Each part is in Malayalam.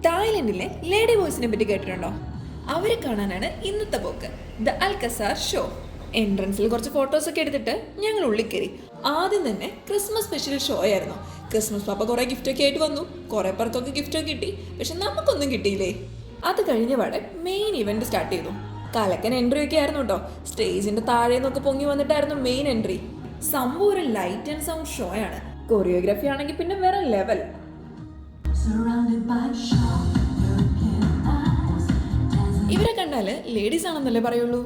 തായ്ലൻഡിലെ ലേഡി ബോയ്സിനെ പറ്റി കേട്ടിട്ടുണ്ടോ? അവരെ കാണാനാണ് ഇന്നത്തെ പോക്ക്, ദ അൽക്കസാർ ഷോ. എൻട്രൻസിൽ കുറച്ച് ഫോട്ടോസൊക്കെ എടുത്തിട്ട് ഞങ്ങൾ ഉള്ളിൽ കയറി. ആദ്യം തന്നെ ക്രിസ്മസ് സ്പെഷ്യൽ ഷോ ആയിരുന്നു. ക്രിസ്മസ് പാപ്പ കുറേ ഗിഫ്റ്റൊക്കെ ആയിട്ട് വന്നു. കുറേ പേർക്കൊക്കെ ഗിഫ്റ്റൊക്കെ കിട്ടി, പക്ഷെ നമുക്കൊന്നും കിട്ടിയില്ലേ. അത് കഴിഞ്ഞ പാടെ മെയിൻ ഇവന്റ് സ്റ്റാർട്ട് ചെയ്തു. കലക്കൻ എൻട്രി ഒക്കെ ആയിരുന്നു കേട്ടോ. സ്റ്റേജിന്റെ താഴെ നിന്നൊക്കെ പൊങ്ങി വന്നിട്ടായിരുന്നു മെയിൻ എൻട്രി. സംഭവം ഒരു ലൈറ്റ് ആൻഡ് സൗണ്ട് ഷോ ആണ്. കൊറിയോഗ്രാഫി ആണെങ്കിൽ പിന്നെ വേറെ ലെവൽ. ഇവരെ കണ്ടാല് ലേഡീസ് ആണെന്നല്ലേ പറയുള്ളൂ.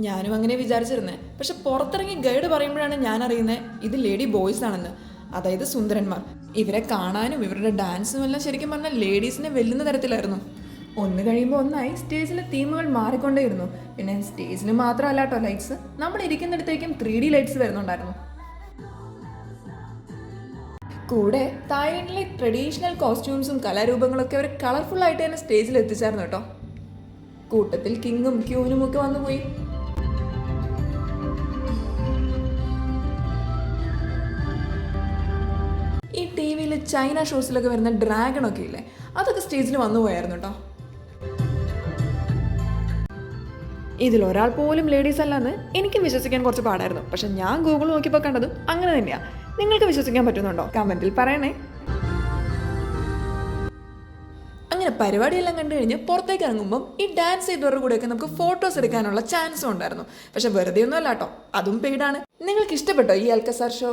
ഞാനും അങ്ങനെ വിചാരിച്ചിരുന്നേ. പക്ഷെ പുറത്തിറങ്ങി ഗൈഡ് പറയുമ്പോഴാണ് ഞാൻ അറിയുന്നത് ഇത് ലേഡി ബോയ്സ് ആണെന്ന്, അതായത് സുന്ദരന്മാർ. ഇവരെ കാണാനും ഇവരുടെ ഡാൻസും എല്ലാം ശരിക്കും പറഞ്ഞാൽ ലേഡീസിനെ വെല്ലുന്ന തരത്തിലായിരുന്നു. ഒന്ന് കഴിയുമ്പോൾ ഒന്നായി സ്റ്റേജിലെ തീമുകൾ മാറിക്കൊണ്ടേയിരുന്നു. പിന്നെ സ്റ്റേജിന് മാത്രമല്ല കേട്ടോ ലൈറ്റ്സ്, നമ്മൾ ഇരിക്കുന്നിടത്തേക്കും 3D ലൈറ്റ്സ് വരുന്നുണ്ടായിരുന്നു. കൂടെ തായ്ലൻഡിലെ ട്രഡീഷണൽ കോസ്റ്റ്യൂംസും കലാരൂപങ്ങളൊക്കെ അവർ കളർഫുൾ ആയിട്ട് തന്നെ സ്റ്റേജിൽ എത്തിച്ചായിരുന്നു കേട്ടോ. കൂട്ടത്തിൽ കിങ്ങും ക്യൂനും ഒക്കെ വന്നുപോയി. ഈ ടി വിയിൽ ചൈന ഷോസിലൊക്കെ വരുന്ന ഡ്രാഗണൊക്കെ ഇല്ലേ, അതൊക്കെ സ്റ്റേജിൽ വന്നു പോയായിരുന്നു കേട്ടോ. ഇതിലൊരാൾ പോലും ലേഡീസ് അല്ലാന്ന് എനിക്ക് വിശ്വസിക്കാൻ കുറച്ച് പാടായിരുന്നു. പക്ഷെ ഞാൻ ഗൂഗിൾ നോക്കിയപ്പോൾ കണ്ടതും അങ്ങനെ തന്നെയാണ്. നിങ്ങൾക്ക് വിശ്വസിക്കാൻ പറ്റുന്നുണ്ടോ? കമൻറ്റിൽ പറയണേ. അങ്ങനെ പരിപാടിയെല്ലാം കണ്ടു കഴിഞ്ഞ് പുറത്തേക്ക് ഇറങ്ങുമ്പം ഈ ഡാൻസ് ചെയ്തവരുടെ കൂടെയൊക്കെ നമുക്ക് ഫോട്ടോസ് എടുക്കാനുള്ള ചാൻസും ഉണ്ടായിരുന്നു. പക്ഷെ വെറുതെ ഒന്നും അല്ല കേട്ടോ, അതും പെയ്ഡാണ്. നിങ്ങൾക്ക് ഇഷ്ടപ്പെട്ടോ ഈ അൽക്കസാർ ഷോ?